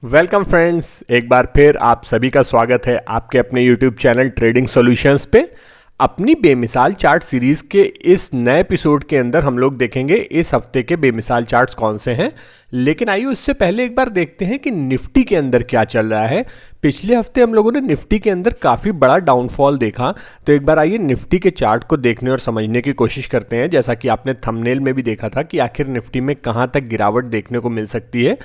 Welcome friends, एक बार फिर आप सभी का स्वागत है आपके अपने यूट्यूब चैनल ट्रेडिंग सॉल्यूशंस पे। अपनी बेमिसाल चार्ट सीरीज के इस नए एपिसोड के अंदर हम लोग देखेंगे इस हफ्ते के बेमिसाल चार्ट्स कौन से हैं। लेकिन आइए उससे पहले एक बार देखते हैं कि निफ्टी के अंदर क्या चल रहा है। पिछले हफ्ते हम लोगों ने निफ्टी के अंदर काफ़ी बड़ा डाउनफॉल देखा, तो एक बार आइए निफ्टी के चार्ट को देखने और समझने की कोशिश करते हैं। जैसा कि आपने थंबनेल में भी देखा था कि आखिर निफ्टी में कहाँ तक गिरावट देखने को मिल सकती है,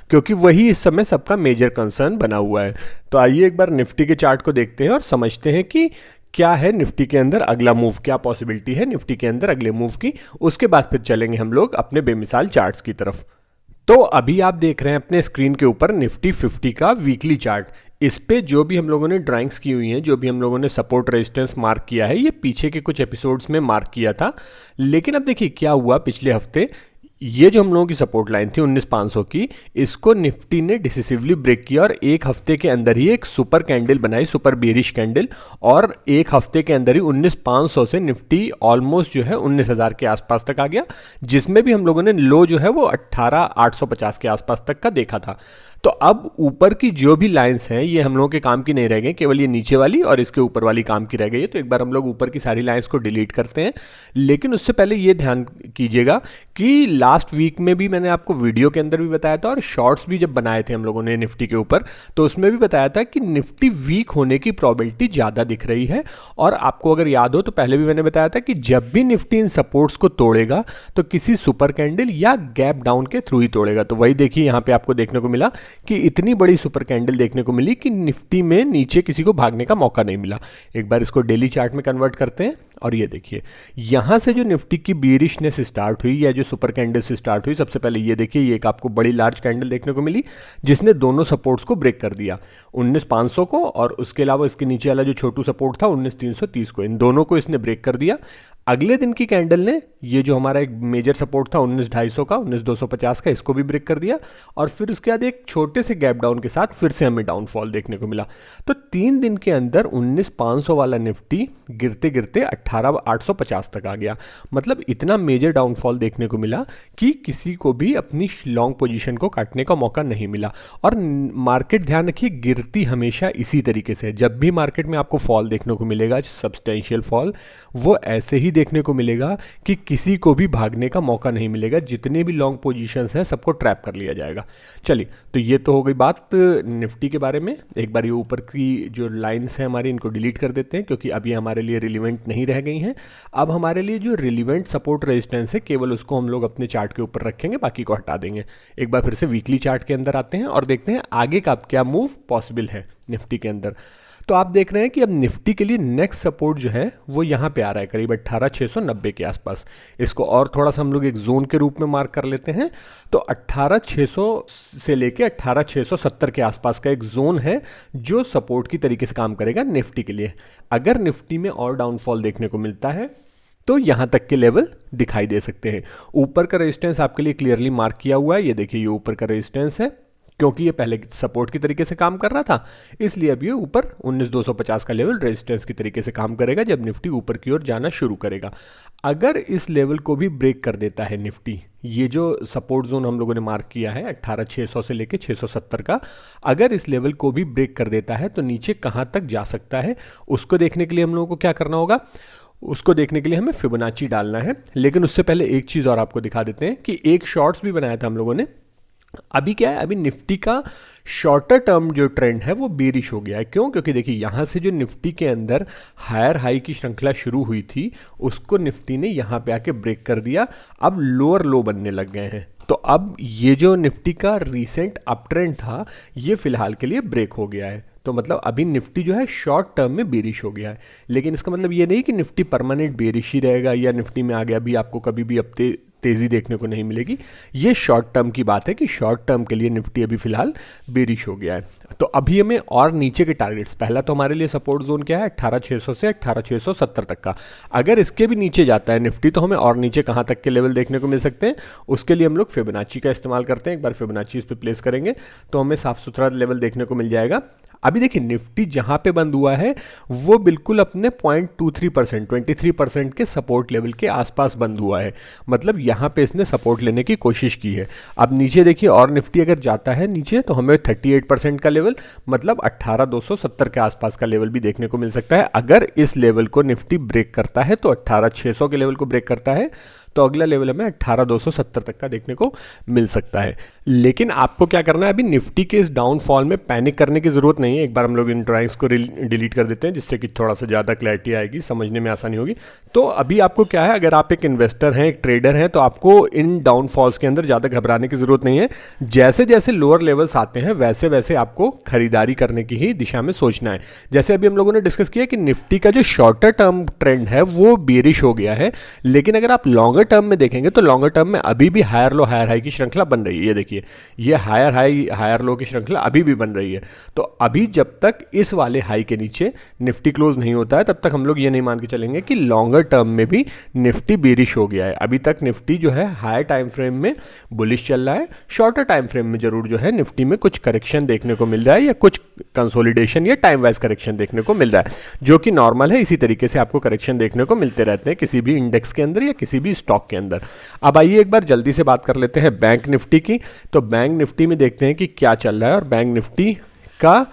क्योंकि वही इस समय सबका मेजर कंसर्न बना हुआ है। तो आइए एक बार निफ्टी के चार्ट को देखते हैं और समझते हैं कि क्या है निफ्टी के अंदर अगला मूव, क्या पॉसिबिलिटी है निफ्टी के अंदर अगले मूव की। उसके बाद फिर चलेंगे हम लोग अपने बेमिसाल चार्ट्स की तरफ। तो अभी आप देख रहे हैं अपने स्क्रीन के ऊपर निफ्टी 50 का वीकली चार्ट। इस पे जो भी हम लोगों ने ड्राइंग्स की हुई हैं, जो भी हम लोगों ने सपोर्ट रेजिस्टेंस मार्क किया है, ये पीछे के कुछ एपिसोड्स में मार्क किया था। लेकिन अब देखिए क्या हुआ पिछले हफ्ते। ये जो हम लोगों की सपोर्ट लाइन थी 19,500 की, इसको निफ्टी ने डिसिसिवली ब्रेक किया और एक हफ्ते के अंदर ही एक सुपर कैंडल बनाई, सुपर बेरिश कैंडल। और एक हफ्ते के अंदर ही 19,500 से निफ्टी ऑलमोस्ट जो है 19,000 के आसपास तक आ गया, जिसमें भी हम लोगों ने लो जो है वो 18,850 के आसपास तक का देखा था। तो अब ऊपर की जो भी लाइंस हैं ये हम लोगों के काम की नहीं रह गई, केवल ये नीचे वाली और इसके ऊपर वाली काम की रह गई है। तो एक बार हम लोग ऊपर की सारी लाइंस को डिलीट करते हैं। लेकिन उससे पहले ये ध्यान कीजिएगा कि लास्ट वीक में भी मैंने आपको वीडियो के अंदर भी बताया था और शॉर्ट्स भी जब बनाए थे हम लोगों ने निफ्टी के ऊपर, तो उसमें भी बताया था कि निफ्टी वीक होने की प्रोबेबिलिटी ज़्यादा दिख रही है। और आपको अगर याद हो तो पहले भी मैंने बताया था कि जब भी निफ्टी इन सपोर्ट्स को तोड़ेगा तो किसी सुपर कैंडल या गैप डाउन के थ्रू ही तोड़ेगा। तो वही देखिए यहाँ पे आपको देखने को मिला कि इतनी बड़ी सुपर कैंडल देखने को मिली कि निफ्टी में नीचे किसी को भागने का मौका नहीं मिला। एक बार इसको डेली चार्ट में कन्वर्ट करते हैं और ये देखिए यहां से जो निफ्टी की बेरिशनेस स्टार्ट हुई या जो सुपर कैंडल से स्टार्ट हुई, सबसे पहले ये देखिए ये एक आपको बड़ी लार्ज कैंडल देखने को मिली जिसने दोनों सपोर्ट्स को ब्रेक कर दिया, 19,500 को और उसके अलावा इसके नीचे वाला जो छोटू सपोर्ट था 19,330 को, इन दोनों को इसने ब्रेक कर दिया। अगले दिन की कैंडल ने ये जो हमारा एक मेजर सपोर्ट था 19,250 का, 19,250 का, इसको भी ब्रेक कर दिया। और फिर उसके बाद एक छोटे से गैप डाउन के साथ फिर से हमें डाउनफॉल देखने को मिला। तो 3 दिन के अंदर 19,500 वाला निफ्टी गिरते गिरते 18,850 तक आ गया। मतलब इतना मेजर डाउनफॉल देखने को मिला कि किसी को भी अपनी लॉन्ग पोजीशन को काटने का मौका नहीं मिला। और मार्केट, ध्यान रखिए, गिरती हमेशा इसी तरीके से। जब भी मार्केट में आपको फॉल देखने को मिलेगा, सब्सटेंशियल फॉल, वो ऐसे ही देखने को मिलेगा कि किसी को भी भागने का मौका नहीं मिलेगा। जितने भी लॉन्ग पोजीशंस हैं सबको ट्रैप कर लिया जाएगा। चलिए, तो ये तो हो गई बात निफ्टी के बारे में। एक बार ये ऊपर की जो लाइंस हैं हमारी, इनको डिलीट कर देते हैं क्योंकि अब ये हमारे लिए रिलीवेंट नहीं रह गई हैं। अब हमारे लिए जो रिलीवेंट सपोर्ट रेजिस्टेंस है केवल उसको हम लोग अपने चार्ट के ऊपर रखेंगे, बाकी को हटा देंगे। एक बार फिर से वीकली चार्ट के अंदर आते हैं और देखते हैं आगे का क्या मूव पॉसिबल है निफ्टी के अंदर। तो आप देख रहे हैं कि अब निफ्टी के लिए नेक्स्ट सपोर्ट जो है वो यहाँ पे आ रहा है करीब 18,690 के आसपास। इसको और थोड़ा सा हम लोग एक जोन के रूप में मार्क कर लेते हैं। तो 18,600 से लेके 18,670 के आसपास का एक जोन है जो सपोर्ट की तरीके से काम करेगा निफ्टी के लिए। अगर निफ्टी में और डाउनफॉल देखने को मिलता है तो यहाँ तक के लेवल दिखाई दे सकते हैं। ऊपर का रेजिस्टेंस आपके लिए क्लियरली मार्क किया हुआ है, ये देखिए ये ऊपर का रेजिस्टेंस है, क्योंकि ये पहले सपोर्ट की तरीके से काम कर रहा था, इसलिए अब ये ऊपर 19,250 का लेवल रेजिस्टेंस की तरीके से काम करेगा जब निफ्टी ऊपर की ओर जाना शुरू करेगा। अगर इस लेवल को भी ब्रेक कर देता है निफ्टी, ये जो सपोर्ट जोन हम लोगों ने मार्क किया है 18,600 से लेके 670 का, अगर इस लेवल को भी ब्रेक कर देता है तो नीचे कहाँ तक जा सकता है उसको देखने के लिए हम लोगों को क्या करना होगा, उसको देखने के लिए हमें फिबोनाची डालना है। लेकिन उससे पहले एक चीज़ और आपको दिखा देते हैं कि एक शॉर्ट्स भी बनाया था हम लोगों ने। अभी क्या है, अभी निफ्टी का शॉर्टर टर्म जो ट्रेंड है वो बेरिश हो गया है। क्यों? क्योंकि देखिए यहाँ से जो निफ्टी के अंदर हायर हाई की श्रृंखला शुरू हुई थी उसको निफ्टी ने यहाँ पे आके ब्रेक कर दिया। अब लोअर लो बनने लग गए हैं। तो अब ये जो निफ्टी का रीसेंट अप ट्रेंड था ये फिलहाल के लिए ब्रेक हो गया है। तो मतलब अभी निफ्टी जो है शॉर्ट टर्म में बेरिश हो गया है। लेकिन इसका मतलब ये नहीं कि निफ्टी परमानेंट बेरिश ही रहेगा या निफ्टी में आगे अभी आपको कभी भी अब तेज़ी देखने को नहीं मिलेगी। ये शॉर्ट टर्म की बात है कि शॉर्ट टर्म के लिए निफ्टी अभी फिलहाल बेरिश हो गया है। तो अभी हमें और नीचे के टारगेट्स, पहला तो हमारे लिए सपोर्ट जोन क्या है 18,600 से 18,670 तक का। अगर इसके भी नीचे जाता है निफ्टी तो हमें और नीचे कहाँ तक के लेवल देखने को मिल सकते हैं, उसके लिए हम लोग फिबोनाची का इस्तेमाल करते हैं। एक बार फिबोनाची इस पर प्लेस करेंगे तो हमें साफ सुथरा लेवल देखने को मिल जाएगा अभी देखिए निफ्टी जहां पे बंद हुआ है वो बिल्कुल अपने 0.23% 23% के सपोर्ट लेवल के आसपास बंद हुआ है, मतलब यहां पे इसने सपोर्ट लेने की कोशिश की है। अब नीचे देखिए और निफ्टी अगर जाता है नीचे तो हमें 38% का लेवल, मतलब 18,270 के आसपास का लेवल भी देखने को मिल सकता है। अगर इस लेवल को निफ्टी ब्रेक करता है तो 18,600 के लेवल को ब्रेक करता है तो अगला लेवल हमें 18,270 तक का देखने को मिल सकता है। लेकिन आपको क्या करना है, अभी निफ्टी के इस डाउनफॉल में पैनिक करने की ज़रूरत नहीं है। एक बार हम लोग इन ड्राइंग्स को डिलीट कर देते हैं जिससे कि थोड़ा सा ज़्यादा क्लैरिटी आएगी, समझने में आसानी होगी। तो अभी आपको क्या है, अगर आप एक इन्वेस्टर हैं, एक ट्रेडर हैं, तो आपको इन डाउनफॉल्स के अंदर ज़्यादा घबराने की ज़रूरत नहीं है। जैसे जैसे लोअर लेवल्स आते हैं वैसे वैसे आपको खरीदारी करने की ही दिशा में सोचना है। जैसे अभी हम लोगों ने डिस्कस किया कि निफ्टी का जो शॉर्टर टर्म ट्रेंड है वो बेरिश हो गया है, लेकिन अगर आप लॉन्गर टर्म में देखेंगे तो लॉन्गर टर्म में अभी भी हायर लो हायर हाई की श्रृंखला बन रही है। ये देखिए, ये हायर हाई हायर लो की श्रृंखला अभी भी बन रही है। तो अभी जब तक इस वाले हाई के नीचे निफ्टी क्लोज नहीं होता है तब तक हम लोग ये नहीं मान के चलेंगे कि लॉन्गर टर्म में भी निफ्टी बेरिश हो गया है। अभी तक निफ्टी जो है हायर टाइम फ्रेम में बुलिश चल रहा है, शॉर्टर टाइम फ्रेम में जरूर जो है निफ्टी में कुछ करेक्शन देखने को मिल रहा है या कुछ कंसोलिडेशन या टाइम वाइज करेक्शन देखने को मिल रहा है, जो कि नॉर्मल है। इसी तरीके से आपको करेक्शन देखने को मिलते रहते हैं किसी भी इंडेक्स के अंदर या किसी भी स्टॉक के अंदर। अब आइए एक बार जल्दी से बात कर लेते हैं बैंक निफ्टी की। तो बैंक निफ्टी में देखते हैं कि क्या चल रहा है और बैंक निफ्टी का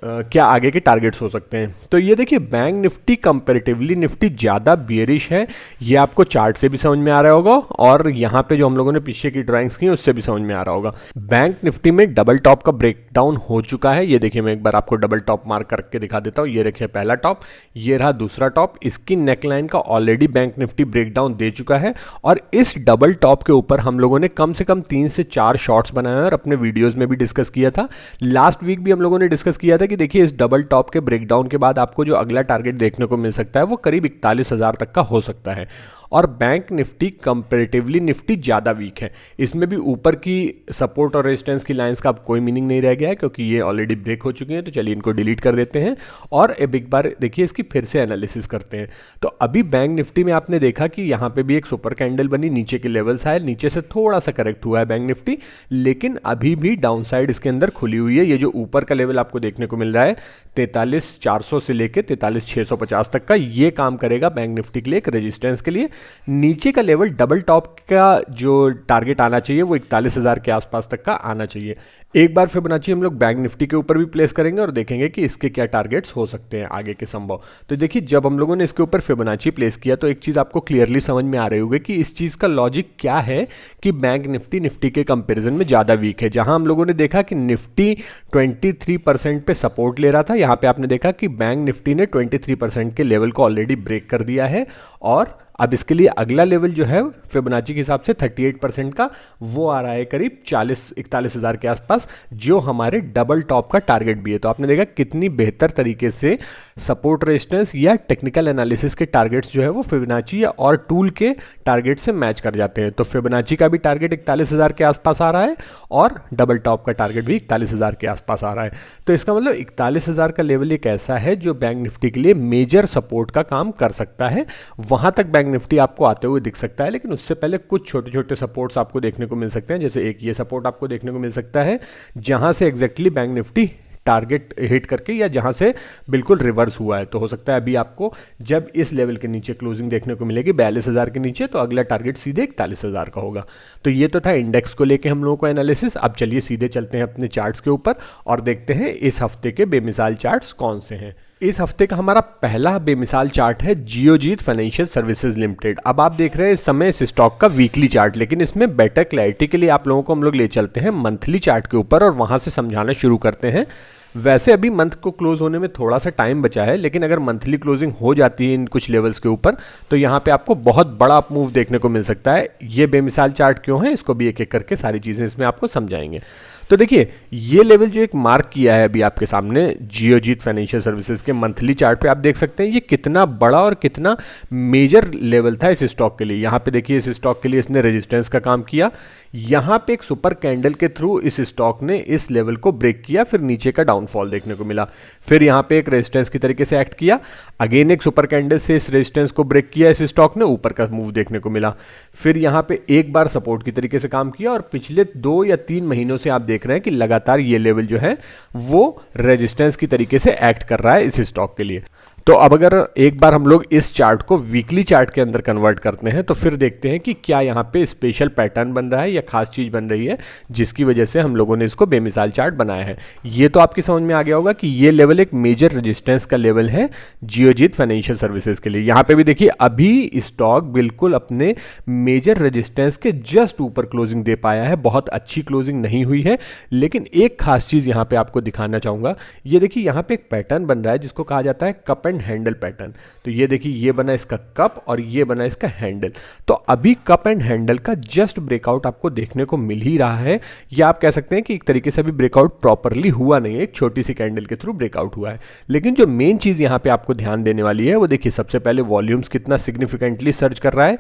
क्या आगे के टारगेट्स हो सकते हैं। तो ये देखिए बैंक निफ्टी कंपैरेटिवली निफ्टी ज़्यादा बियरिश है, ये आपको चार्ट से भी समझ में आ रहा होगा और यहाँ पे जो हम लोगों ने पीछे की ड्राइंग्स की उससे भी समझ में आ रहा होगा। बैंक निफ्टी में डबल टॉप का ब्रेकडाउन हो चुका है। ये देखिए मैं एक बार आपको डबल टॉप मार्क करके दिखा देता हूँ। ये देखिए पहला टॉप, ये रहा दूसरा टॉप। इसकी नेकलाइन का ऑलरेडी बैंक निफ्टी ब्रेकडाउन दे चुका है और इस डबल टॉप के ऊपर हम लोगों ने कम से कम 3 से 4 शॉर्ट्स बनाए हैं और अपने वीडियोज़ में भी डिस्कस किया था। लास्ट वीक भी हम लोगों ने डिस्कस किया था कि देखिए इस डबल टॉप के ब्रेकडाउन के बाद आपको जो अगला टारगेट देखने को मिल सकता है वो करीब 41,000 तक का हो सकता है। और बैंक निफ्टी कंपैरेटिवली निफ्टी ज़्यादा वीक है, इसमें भी ऊपर की सपोर्ट और रेजिस्टेंस की लाइंस का अब कोई मीनिंग नहीं रह गया है क्योंकि ये ऑलरेडी ब्रेक हो चुकी हैं। तो चलिए इनको डिलीट कर देते हैं और अब एक बार देखिए इसकी फिर से एनालिसिस करते हैं। तो अभी बैंक निफ्टी में आपने देखा कि यहाँ पे भी एक सुपर कैंडल बनी, नीचे के लेवल्स आए, नीचे से थोड़ा सा करेक्ट हुआ है बैंक निफ्टी, लेकिन अभी भी डाउन साइड इसके अंदर खुली हुई है। ये जो ऊपर का लेवल आपको देखने को मिल रहा है 43,400 से लेकर 43,650 तक का, ये काम करेगा बैंक निफ्टी के लिए एक रेजिस्टेंस के लिए। नीचे का लेवल डबल टॉप का जो टारगेट आना चाहिए वो 41,000 के आसपास तक का आना चाहिए। एक बार फिबोनाची हम लोग बैंक निफ्टी के ऊपर भी प्लेस करेंगे और देखेंगे कि इसके क्या टारगेट्स हो सकते हैं आगे के संभव। तो देखिए जब हम लोगों ने इसके ऊपर फिबोनाची प्लेस किया तो एक चीज़ आपको क्लियरली समझ में आ रही होगी कि इस चीज़ का लॉजिक क्या है कि बैंक निफ्टी के कंपैरिजन में ज़्यादा वीक है। जहां हम लोगों ने देखा कि निफ्टी 23% पे सपोर्ट ले रहा था, यहाँ पे आपने देखा कि बैंक निफ्टी ने 23% के लेवल को ऑलरेडी ब्रेक कर दिया है और अब इसके लिए अगला लेवल जो है फिबोनाची के हिसाब से 38% का वो आ रहा है करीब 41,000 के आसपास, जो हमारे डबल टॉप का टारगेट भी है। तो आपने देखा कितनी बेहतर तरीके से सपोर्ट रेजिस्टेंस या टेक्निकल एनालिसिस के टारगेट्स जो है वो फिबोनाची या और टूल के टारगेट से मैच कर जाते हैं। तो फिबोनाची का भी टारगेट 41,000 के आसपास आ रहा है और डबल टॉप का टारगेट भी 41,000 के आसपास आ रहा है। तो इसका मतलब 41,000 का लेवल एक ऐसा है जो बैंक निफ्टी के लिए मेजर सपोर्ट का काम कर सकता है। वहां तक बैंक निफ्टी आपको आते हुए दिख सकता है, लेकिन उससे पहले कुछ छोटे छोटे सपोर्ट्स आपको देखने को मिल सकते हैं। जैसे एक ये सपोर्ट आपको देखने को मिल सकता है जहां से exactly bank Nifty target hit करके या जहां से बिल्कुल रिवर्स हुआ है। तो हो सकता है अभी आपको जब इस लेवल के नीचे क्लोजिंग देखने को मिलेगी 42,000 के नीचे, तो अगला टारगेट सीधे 41,000 का होगा। तो ये तो था इंडेक्स को लेके हम लोगों को एनालिसिस। अब चलिए सीधे चलते हैं अपने चार्ट्स के ऊपर और देखते हैं इस हफ्ते के बेमिसाल चार्ट्स कौन से हैं। इस हफ्ते का हमारा पहला बेमिसाल चार्ट है जियोजीत फाइनेंशियल सर्विसेज लिमिटेड। अब आप देख रहे हैं इस समय इस स्टॉक का वीकली चार्ट, लेकिन इसमें बेटर क्लैरिटी के लिए आप लोगों को हम लोग ले चलते हैं मंथली चार्ट के ऊपर और वहां से समझाना शुरू करते हैं। वैसे अभी मंथ को क्लोज होने में थोड़ा सा टाइम बचा है, लेकिन अगर मंथली क्लोजिंग हो जाती है इन कुछ लेवल्स के ऊपर तो यहाँ पे आपको बहुत बड़ा अप मूव देखने को मिल सकता है। ये बेमिसाल चार्ट क्यों है इसको भी एक एक करके सारी चीज़ें इसमें आपको समझाएंगे। तो देखिए ये लेवल जो एक मार्क किया है अभी आपके सामने जियोजीत फाइनेंशियल सर्विसेज के मंथली चार्ट पे, आप देख सकते हैं ये कितना बड़ा और कितना मेजर लेवल था इस स्टॉक के लिए। यहाँ पे देखिए इस स्टॉक के लिए इसने रेजिस्टेंस का काम किया, यहाँ पे एक सुपर कैंडल के थ्रू इस स्टॉक ने इस लेवल को ब्रेक किया, फिर नीचे का डाउनफॉल देखने को मिला। फिर यहाँ पे एक रेजिस्टेंस की तरीके से एक्ट किया, अगेन एक सुपर कैंडल से इस रेजिस्टेंस को ब्रेक किया इस स्टॉक ने, ऊपर का मूव देखने को मिला। फिर यहाँ पे एक बार सपोर्ट की तरीके से काम किया और पिछले 2 या 3 महीनों से आप देख रहे हैं कि लगातार ये लेवल जो है वो रेजिस्टेंस की तरीके से एक्ट कर रहा है इस स्टॉक के लिए। तो अब अगर एक बार हम लोग इस चार्ट को वीकली चार्ट के अंदर कन्वर्ट करते हैं तो फिर देखते हैं कि क्या यहाँ पे स्पेशल पैटर्न बन रहा है या खास चीज़ बन रही है जिसकी वजह से हम लोगों ने इसको बेमिसाल चार्ट बनाया है। ये तो आपकी समझ में आ गया होगा कि ये लेवल एक मेजर रेजिस्टेंस का लेवल है जियोजीत फाइनेंशियल सर्विसेज के लिए। यहाँ पे भी देखिए अभी स्टॉक बिल्कुल अपने मेजर रेजिस्टेंस के जस्ट ऊपर क्लोजिंग दे पाया है, बहुत अच्छी क्लोजिंग नहीं हुई है। लेकिन एक खास चीज़ यहाँ पे आपको दिखाना चाहूँगा, ये देखिए यहाँ पे एक पैटर्न बन रहा है जिसको कहा जाता है कप एंड हैंडल पैटर्न। तो ये देखिए ये बना इसका कप और ये बना इसका हैंडल। तो अभी कप एंड हैंडल का जस्ट ब्रेकआउट आपको देखने को मिल ही रहा है, या आप कह सकते हैं कि एक तरीके से अभी ब्रेकआउट प्रॉपरली हुआ नहीं है, एक छोटी सी कैंडल के थ्रू ब्रेकआउट हुआ है। लेकिन जो मेन चीज़ यहाँ पे आपको ध्यान देने वाली है वो देखिए, सबसे पहले वॉल्यूम्स कितना सिग्निफिकेंटली सर्च कर रहा है।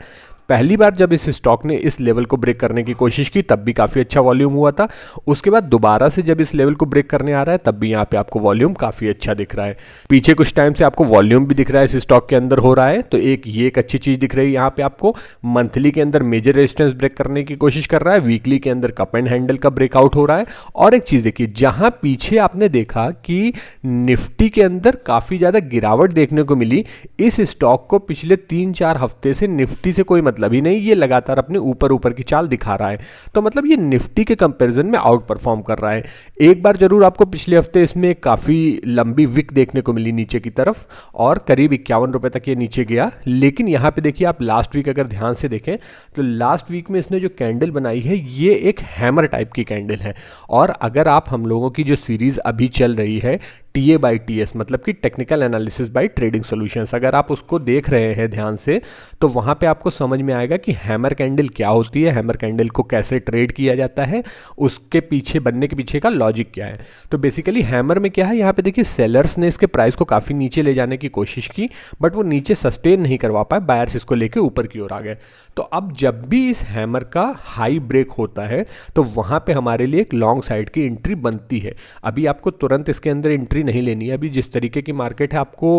पहली बार जब इस स्टॉक ने इस लेवल को ब्रेक करने की कोशिश की तब भी काफ़ी अच्छा वॉल्यूम हुआ था। उसके बाद दोबारा से जब इस लेवल को ब्रेक करने आ रहा है तब भी यहाँ पे आपको वॉल्यूम काफ़ी अच्छा दिख रहा है। पीछे कुछ टाइम से आपको वॉल्यूम भी दिख रहा है इस स्टॉक के अंदर हो रहा है। तो एक अच्छी चीज़ दिख रही है यहाँ पे आपको। मंथली के अंदर मेजर रेजिस्टेंस ब्रेक करने की कोशिश कर रहा है, वीकली के अंदर कप एंड हैंडल का ब्रेकआउट हो रहा है। और एक चीज़ देखिए, जहाँ पीछे आपने देखा कि निफ्टी के अंदर काफ़ी ज़्यादा गिरावट देखने को मिली, इस स्टॉक को पिछले 3-4 हफ्ते से निफ्टी से कोई मतलब ही नहीं, ये लगातार अपने ऊपर की चाल दिखा रहा है। तो मतलब ये निफ्टी के कंपैरिजन में आउट परफॉर्म कर रहा है। एक बार जरूर आपको पिछले हफ्ते इसमें काफ़ी लंबी विक देखने को मिली नीचे की तरफ और करीब 51 रुपए तक ये नीचे गया। लेकिन यहाँ पे देखिए आप लास्ट वीक अगर ध्यान से देखें तो लास्ट वीक में इसने जो कैंडल बनाई है ये एक हैमर टाइप की कैंडल है। और अगर आप हम लोगों की जो सीरीज अभी चल रही है TA/TS मतलब कि technical analysis bye trading solutions, अगर आप उसको देख रहे हैं ध्यान से तो वहाँ पे आपको समझ में आएगा कि हैमर कैंडल क्या होती है, हैमर कैंडल को कैसे ट्रेड किया जाता है, उसके पीछे बनने के पीछे का लॉजिक क्या है। तो बेसिकली हैमर में क्या है, यहाँ पे देखिए सेलर्स ने इसके प्राइस को काफ़ी नीचे ले जाने की कोशिश की बट वो नीचे सस्टेन नहीं करवा पाए, बायर्स इसको लेके ऊपर की ओर आ गए। तो अब जब भी इस हैमर का हाई ब्रेक होता है तो वहाँ पे हमारे लिए एक लॉन्ग साइड की एंट्री बनती है। अभी आपको तुरंत इसके अंदर एंट्री नहीं लेनी है। अभी जिस तरीके की मार्केट है आपको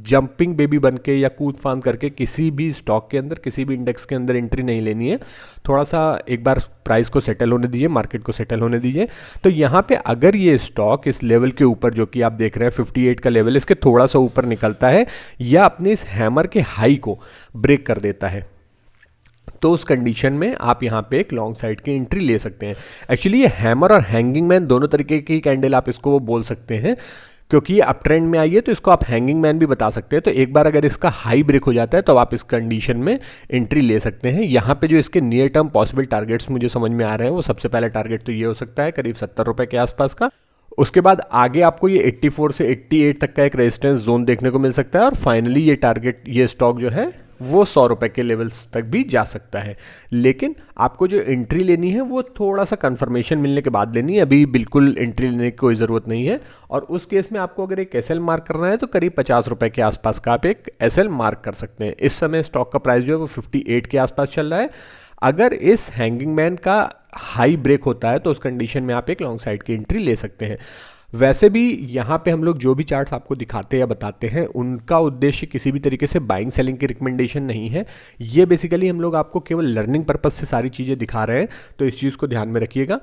जंपिंग बेबी बन के या कूद फांद करके किसी भी स्टॉक के अंदर, किसी भी इंडेक्स के अंदर एंट्री नहीं लेनी है। थोड़ा सा एक बार प्राइस को सेटल होने दीजिए, मार्केट को सेटल होने दीजिए। तो यहाँ पे अगर ये स्टॉक इस लेवल के ऊपर जो कि आप देख रहे हैं 58 का लेवल, इसके थोड़ा सा ऊपर निकलता है या अपने इस हैमर के हाई को ब्रेक कर देता है तो उस कंडीशन में आप यहाँ पे एक लॉन्ग साइड की एंट्री ले सकते हैं। एक्चुअली ये हैमर और हैंगिंग मैन दोनों तरीके की कैंडल आप इसको बोल सकते हैं, क्योंकि ये अप ट्रेंड में आई है तो इसको आप हैंगिंग मैन भी बता सकते हैं। तो एक बार अगर इसका हाई ब्रेक हो जाता है तो आप इस कंडीशन में एंट्री ले सकते हैं। यहाँ पे जो इसके नियर टर्म पॉसिबल टारगेट्स मुझे समझ में आ रहे हैं, वो सबसे पहला टारगेट तो ये हो सकता है करीब 70 रुपए के आसपास का। उसके बाद आगे आपको ये 84 से 88 तक का एक रेजिस्टेंस जोन देखने को मिल सकता है और फाइनली ये टारगेट, ये स्टॉक जो है वो 100 रुपए के लेवल्स तक भी जा सकता है। लेकिन आपको जो एंट्री लेनी है वो थोड़ा सा कंफर्मेशन मिलने के बाद लेनी है, अभी बिल्कुल एंट्री लेने की कोई ज़रूरत नहीं है। और उस केस में आपको अगर एक एसएल मार्क करना है तो करीब 50 रुपए के आसपास का आप एक एसएल मार्क कर सकते हैं। इस समय स्टॉक का प्राइस जो है वो 58 के आसपास चल रहा है। अगर इस हैंगिंग मैन का हाई ब्रेक होता है तो उस कंडीशन में आप एक लॉन्ग साइड की एंट्री ले सकते हैं। वैसे भी यहाँ पे हम लोग जो भी चार्ट्स आपको दिखाते हैं या बताते हैं उनका उद्देश्य किसी भी तरीके से बाइंग सेलिंग की रिकमेंडेशन नहीं है। ये बेसिकली हम लोग आपको केवल लर्निंग पर्पस से सारी चीज़ें दिखा रहे हैं, तो इस चीज़ को ध्यान में रखिएगा।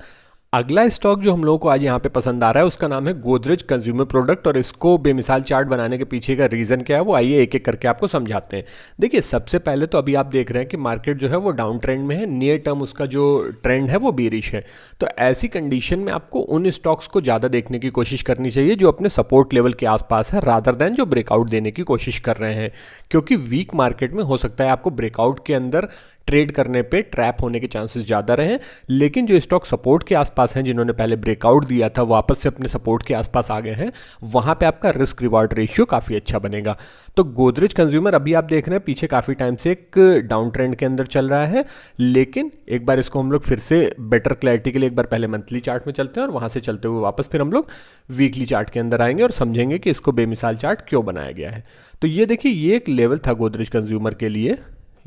अगला स्टॉक जो हम लोगों को आज यहाँ पे पसंद आ रहा है उसका नाम है गोदरेज कंज्यूमर प्रोडक्ट, और इसको बेमिसाल चार्ट बनाने के पीछे का रीज़न क्या है वो आइए एक एक करके आपको समझाते हैं। देखिए सबसे पहले तो अभी आप देख रहे हैं कि मार्केट जो है वो डाउन ट्रेंड में है, नियर टर्म उसका जो ट्रेंड है वो बेरिश है। तो ऐसी कंडीशन में आपको उन स्टॉक्स को ज़्यादा देखने की कोशिश करनी चाहिए जो अपने सपोर्ट लेवल के आसपास है, रादर दैन जो ब्रेकआउट देने की कोशिश कर रहे हैं। क्योंकि वीक मार्केट में हो सकता है आपको ब्रेकआउट के अंदर ट्रेड करने पे ट्रैप होने के चांसेस ज़्यादा रहे, लेकिन जो स्टॉक सपोर्ट के आसपास हैं, जिन्होंने पहले ब्रेकआउट दिया था वापस से अपने सपोर्ट के आसपास आ गए हैं, वहाँ पे आपका रिस्क रिवार्ड रेशियो काफ़ी अच्छा बनेगा। तो गोदरेज कंज्यूमर अभी आप देख रहे हैं पीछे काफ़ी टाइम से एक डाउन ट्रेंड के अंदर चल रहा है, लेकिन एक बार इसको हम लोग फिर से बेटर क्लैरिटी के लिए एक बार पहले मंथली चार्ट में चलते हैं और वहाँ से चलते हुए वापस फिर हम लोग वीकली चार्ट के अंदर आएंगे और समझेंगे कि इसको बेमिसाल चार्ट क्यों बनाया गया है। तो ये देखिए ये एक लेवल था गोदरेज कंज्यूमर के लिए,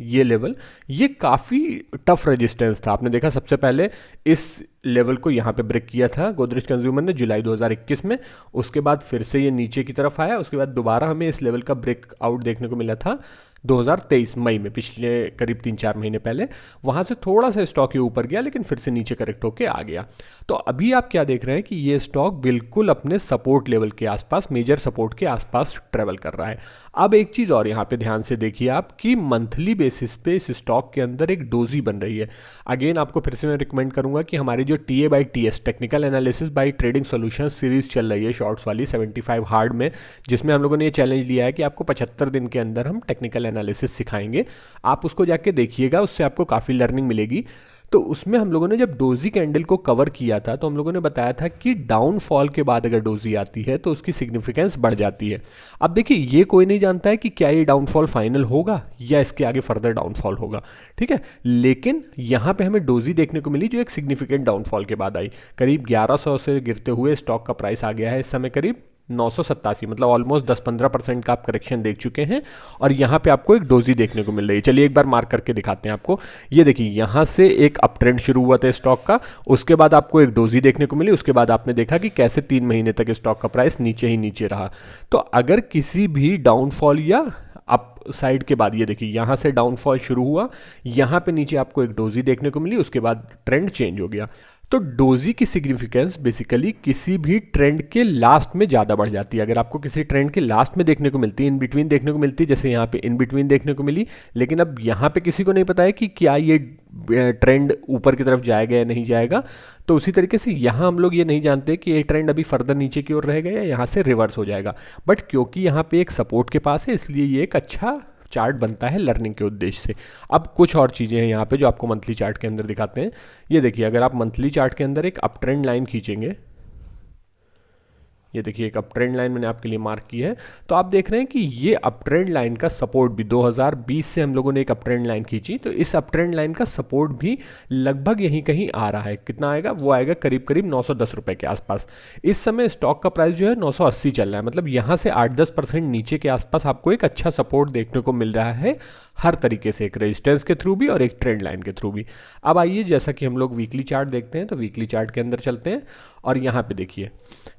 ये लेवल, ये काफ़ी टफ रेजिस्टेंस था। आपने देखा सबसे पहले इस लेवल को यहाँ पे ब्रेक किया था गोदरेज कंज्यूमर ने जुलाई 2021 में, उसके बाद फिर से ये नीचे की तरफ आया, उसके बाद दोबारा हमें इस लेवल का ब्रेक आउट देखने को मिला था 2023 मई में, पिछले करीब 3-4 महीने पहले। वहाँ से थोड़ा सा स्टॉक ये ऊपर गया लेकिन फिर से नीचे करेक्ट होके आ गया। तो अभी आप क्या देख रहे हैं कि ये स्टॉक बिल्कुल अपने सपोर्ट लेवल के आसपास, मेजर सपोर्ट के आसपास ट्रेवल कर रहा है। अब एक चीज़ और यहाँ पे ध्यान से देखिए आप कि मंथली बेसिस पे इस स्टॉक के अंदर एक डोजी बन रही है। अगेन आपको फिर से मैं रिकमेंड करूँगा कि हमारी जो TA/TS technical analysis bye trading solutions series चल रही है शॉर्ट्स वाली 75 हार्ड में, जिसमें हम लोगों ने ये चैलेंज लिया है कि आपको 75 दिन के अंदर हम टेक्निकल एनालिसिस सिखाएंगे। आप उसको जाके देखिएगा, उससे आपको काफ़ी लर्निंग मिलेगी। तो उसमें हम लोगों ने जब डोजी कैंडल को कवर किया था तो हम लोगों ने बताया था कि डाउनफॉल के बाद अगर डोजी आती है तो उसकी सिग्निफिकेंस बढ़ जाती है। अब देखिए ये कोई नहीं जानता है कि क्या ये डाउनफॉल फाइनल होगा या इसके आगे फर्दर डाउनफॉल होगा, ठीक है। लेकिन यहाँ पे हमें डोजी देखने को मिली जो एक सिग्निफिकेंट डाउनफॉल के बाद आई। करीब 1100 से गिरते हुए स्टॉक का प्राइस आ गया है इस समय करीब 987, मतलब ऑलमोस्ट 10-15% का आप करेक्शन देख चुके हैं और यहाँ पे आपको एक डोजी देखने को मिल रही है। चलिए एक बार मार्क करके दिखाते हैं आपको। ये देखिए यहाँ से एक अप ट्रेंड शुरू हुआ था स्टॉक का, उसके बाद आपको एक डोजी देखने को मिली, उसके बाद आपने देखा कि कैसे 3 महीने तक स्टॉक का प्राइस नीचे ही नीचे रहा। तो अगर किसी भी डाउनफॉल या अप साइड के बाद, ये देखिए यहाँ से डाउनफॉल शुरू हुआ, यहाँ पे नीचे आपको एक डोजी देखने को मिली, उसके बाद ट्रेंड चेंज हो गया। तो डोजी की सिग्निफिकेंस बेसिकली किसी भी ट्रेंड के लास्ट में ज़्यादा बढ़ जाती है। अगर आपको किसी ट्रेंड के लास्ट में देखने को मिलती है, इन बिटवीन देखने को मिलती है, जैसे यहाँ पे इन बिटवीन देखने को मिली, लेकिन अब यहाँ पे किसी को नहीं पता है कि क्या ये ट्रेंड ऊपर की तरफ जाएगा या नहीं जाएगा, तो उसी तरीके से यहाँ हम लोग ये नहीं जानते कि ये ट्रेंड अभी फर्दर नीचे की ओर रहेगा या यहाँ से रिवर्स हो जाएगा। बट क्योंकि यहाँ पे एक सपोर्ट के पास है, इसलिए ये एक अच्छा चार्ट बनता है लर्निंग के उद्देश्य से। अब कुछ और चीज़ें हैं यहाँ पे जो आपको मंथली चार्ट के अंदर दिखाते हैं। ये देखिए अगर आप मंथली चार्ट के अंदर एक अप ट्रेंड लाइन खींचेंगे, ये देखिए एक अप ट्रेंड लाइन मैंने आपके लिए मार्क की है, तो आप देख रहे हैं कि ये अप ट्रेंड लाइन का सपोर्ट भी 2020 से हम लोगों ने एक अप ट्रेंड लाइन खींची, तो इस अप ट्रेंड लाइन का सपोर्ट भी लगभग यहीं कहीं आ रहा है। कितना आएगा? वो आएगा करीब करीब 910 रुपये के आसपास। इस समय स्टॉक का प्राइस जो है 980 चल रहा है, मतलब यहाँ से 8-10% नीचे के आसपास आपको एक अच्छा सपोर्ट देखने को मिल रहा है हर तरीके से, एक रेजिस्टेंस के थ्रू भी और एक ट्रेंड लाइन के थ्रू भी। अब आइए जैसा कि हम लोग वीकली चार्ट देखते हैं, तो वीकली चार्ट के अंदर चलते हैं और यहाँ पे देखिए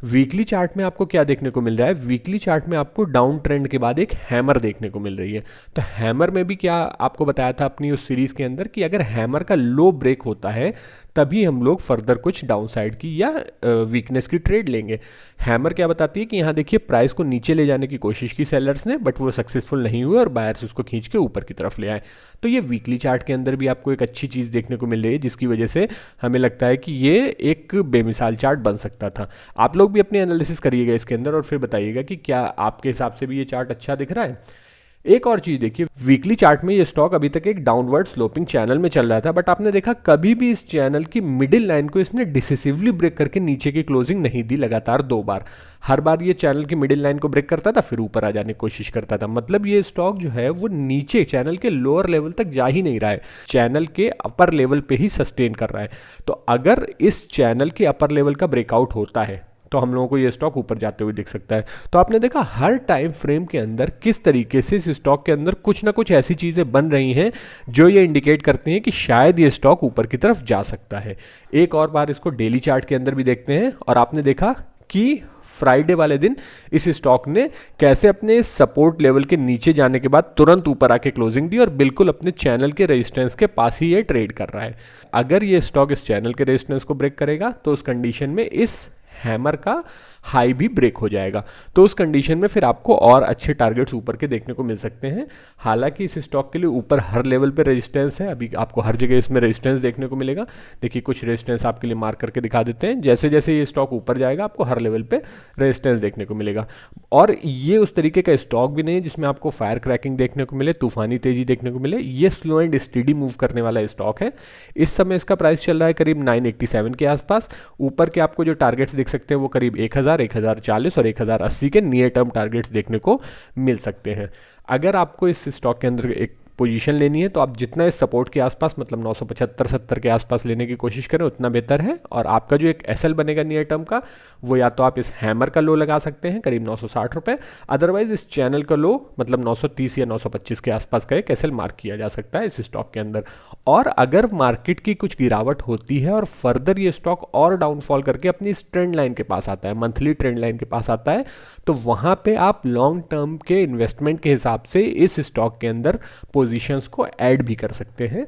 वीकली चार्ट में आपको क्या देखने को मिल रहा है। वीकली चार्ट में आपको डाउन ट्रेंड के बाद एक हैमर देखने को मिल रही है। तो हैमर में भी क्या आपको बताया था अपनी उस सीरीज के अंदर कि अगर हैमर का लो ब्रेक होता है तभी हम लोग फर्दर कुछ डाउन साइड की या वीकनेस की ट्रेड लेंगे। हैमर क्या बताती है कि यहाँ देखिए प्राइस को नीचे ले जाने की कोशिश की सेलर्स ने, बट वो सक्सेसफुल नहीं हुए और बायर्स उसको खींच के ऊपर की तरफ ले आए। तो ये वीकली चार्ट के अंदर भी आपको एक अच्छी चीज़ देखने को मिल रही है, जिसकी वजह से हमें लगता है कि ये एक बेमिसाल चार्ट बन सकता था। आप लोग भी अपनी एनालिसिस करिएगा इसके अंदर और फिर बताइएगा कि क्या आपके हिसाब से भी ये चार्ट अच्छा दिख रहा है। एक और चीज़ देखिए, वीकली चार्ट में ये स्टॉक अभी तक एक डाउनवर्ड स्लोपिंग चैनल में चल रहा था, बट आपने देखा कभी भी इस चैनल की मिडिल लाइन को इसने डिसिसिवली ब्रेक करके नीचे की क्लोजिंग नहीं दी, लगातार 2 बार। हर बार ये चैनल की मिडिल लाइन को ब्रेक करता था, फिर ऊपर आ जाने की कोशिश करता था। मतलब ये स्टॉक जो है वो नीचे चैनल के लोअर लेवल तक जा ही नहीं रहा है, चैनल के अपर लेवल पे ही सस्टेन कर रहा है। तो अगर इस चैनल के अपर लेवल का ब्रेकआउट होता है तो हम लोगों को ये स्टॉक ऊपर जाते हुए दिख सकता है। तो आपने देखा हर टाइम फ्रेम के अंदर किस तरीके से इस स्टॉक के अंदर कुछ ना कुछ ऐसी चीज़ें बन रही हैं जो ये इंडिकेट करती हैं कि शायद ये स्टॉक ऊपर की तरफ जा सकता है। एक और बार इसको डेली चार्ट के अंदर भी देखते हैं और आपने देखा कि फ्राइडे वाले दिन इस स्टॉक ने कैसे अपने सपोर्ट लेवल के नीचे जाने के बाद तुरंत ऊपर आके क्लोजिंग दी और बिल्कुल अपने चैनल के रेजिस्टेंस के पास ही ये ट्रेड कर रहा है। अगर ये स्टॉक इस चैनल के रेजिस्टेंस को ब्रेक करेगा तो उस कंडीशन में इस हैमर का हाई भी ब्रेक हो जाएगा, तो उस कंडीशन में फिर आपको और अच्छे टारगेट्स ऊपर के देखने को मिल सकते हैं। हालांकि इस स्टॉक के लिए ऊपर हर लेवल पे रेजिस्टेंस है, अभी आपको हर जगह इसमें रेजिस्टेंस देखने को मिलेगा। देखिए कुछ रेजिस्टेंस आपके लिए मार्क करके दिखा देते हैं। जैसे जैसे ये स्टॉक ऊपर जाएगा आपको हर लेवल पे रेजिस्टेंस देखने को मिलेगा। और ये उस तरीके का स्टॉक भी नहीं है जिसमें आपको फायर क्रैकिंग देखने को मिले, तूफानी तेजी देखने को मिले। ये स्लो एंड स्टेडी मूव करने वाला स्टॉक है। इस समय इसका प्राइस चल रहा है करीब 987 के आसपास। ऊपर के आपको जो टारगेट्स देख सकते हैं वो करीब 1000, 1040 और 1080 के नियर टर्म टारगेट्स देखने को मिल सकते हैं। अगर आपको इस स्टॉक के अंदर एक पोजीशन लेनी है तो आप जितना इस सपोर्ट के आसपास मतलब 975-70 के आसपास लेने की कोशिश करें उतना बेहतर है। और आपका जो एक एसएल बनेगा नियर टर्म का, वो या तो आप इस हैमर का लो लगा सकते हैं करीब 960 रुपये, अदरवाइज इस चैनल का लो मतलब 930 या 925 के आसपास का एक एसएल मार्क किया जा सकता है इस स्टॉक के अंदर। और अगर मार्केट की कुछ गिरावट होती है और फर्दर ये स्टॉक और डाउनफॉल करके अपनी इस ट्रेंड लाइन के पास आता है, मंथली ट्रेंड लाइन के पास आता है, तो वहाँ पे आप लॉन्ग टर्म के इन्वेस्टमेंट के हिसाब से इस स्टॉक के अंदर पोजीशंस को ऐड भी कर सकते हैं।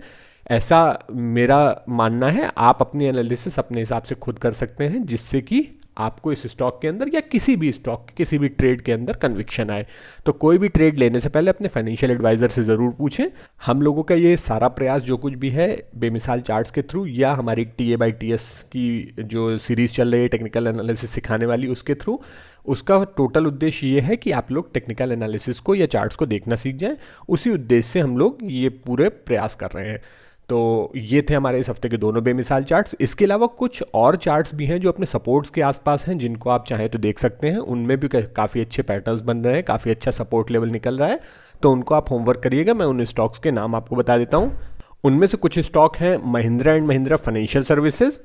ऐसा मेरा मानना है। आप अपनी एनालिसिस अपने हिसाब से खुद कर सकते हैं जिससे कि आपको इस स्टॉक के अंदर या किसी भी स्टॉक किसी भी ट्रेड के अंदर कन्विक्शन आए। तो कोई भी ट्रेड लेने से पहले अपने फाइनेंशियल एडवाइजर से ज़रूर पूछें। हम लोगों का ये सारा प्रयास जो कुछ भी है बेमिसाल चार्ट्स के थ्रू या हमारी TA/TS की जो सीरीज़ चल रही है टेक्निकल एनालिसिस सिखाने वाली उसके थ्रू, उसका टोटल उद्देश्य ये है कि आप लोग टेक्निकल एनालिसिस को या चार्ट्स को देखना सीख जाएं। उसी उद्देश्य से हम लोग ये पूरे प्रयास कर रहे हैं। तो ये थे हमारे इस हफ्ते के दोनों बेमिसाल चार्ट्स। इसके अलावा कुछ और चार्ट्स भी हैं जो अपने सपोर्ट्स के आसपास हैं, जिनको आप चाहें तो देख सकते हैं। उनमें भी काफ़ी अच्छे पैटर्न्स बन रहे हैं, काफ़ी अच्छा सपोर्ट लेवल निकल रहा है, तो उनको आप होमवर्क करिएगा। मैं उन स्टॉक्स के नाम आपको बता देता हूँ। उनमें से कुछ स्टॉक हैं Mahindra and Mahindra financial services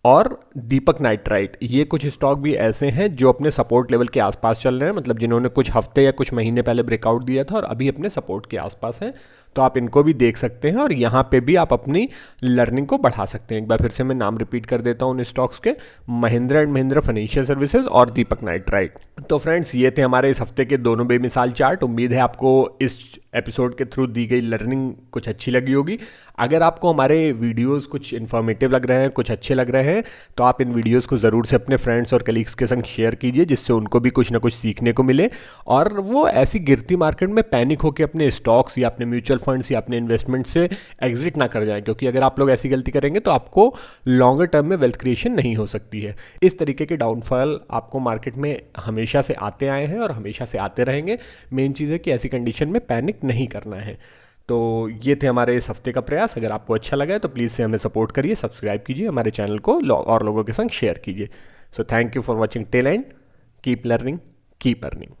और दीपक नाइट्राइट। ये कुछ स्टॉक भी ऐसे हैं जो अपने सपोर्ट लेवल के आसपास चल रहे हैं, मतलब जिन्होंने कुछ हफ्ते या कुछ महीने पहले ब्रेकआउट दिया था और अभी अपने सपोर्ट के आसपास हैं। तो आप इनको भी देख सकते हैं और यहाँ पे भी आप अपनी लर्निंग को बढ़ा सकते हैं। एक बार फिर से मैं नाम रिपीट कर देता हूँ उन स्टॉक्स के, Mahindra and Mahindra financial services और दीपक नाइट्राइट। तो फ्रेंड्स, ये थे हमारे इस हफ्ते के दोनों बेमिसाल चार्ट। उम्मीद है आपको इस एपिसोड के थ्रू दी गई लर्निंग कुछ अच्छी लगी होगी। अगर आपको हमारे वीडियोस कुछ इन्फॉर्मेटिव लग रहे हैं, कुछ अच्छे लग रहे हैं, तो आप इन वीडियोस को ज़रूर से अपने फ्रेंड्स और कलीग्स के संग शेयर कीजिए, जिससे उनको भी कुछ ना कुछ सीखने को मिले और वो ऐसी गिरती मार्केट में पैनिक होकर अपने स्टॉक्स या अपने म्यूचुअल फंड्स या अपने इन्वेस्टमेंट से एग्जिट ना कर जाएं। क्योंकि अगर आप लोग ऐसी गलती करेंगे तो आपको लॉन्गर टर्म में वेल्थ क्रिएशन नहीं हो सकती है। इस तरीके के डाउनफॉल आपको मार्केट में हमेशा से आते आए हैं और हमेशा से आते रहेंगे। मेन चीज़ है कि ऐसी कंडीशन में पैनिक नहीं करना है। तो ये थे हमारे इस हफ्ते का प्रयास। अगर आपको अच्छा लगा है तो प्लीज़ से हमें सपोर्ट करिए, सब्सक्राइब कीजिए, हमारे चैनल को और लोगों के संग शेयर कीजिए। So thank you for watching till and, keep learning, keep earning.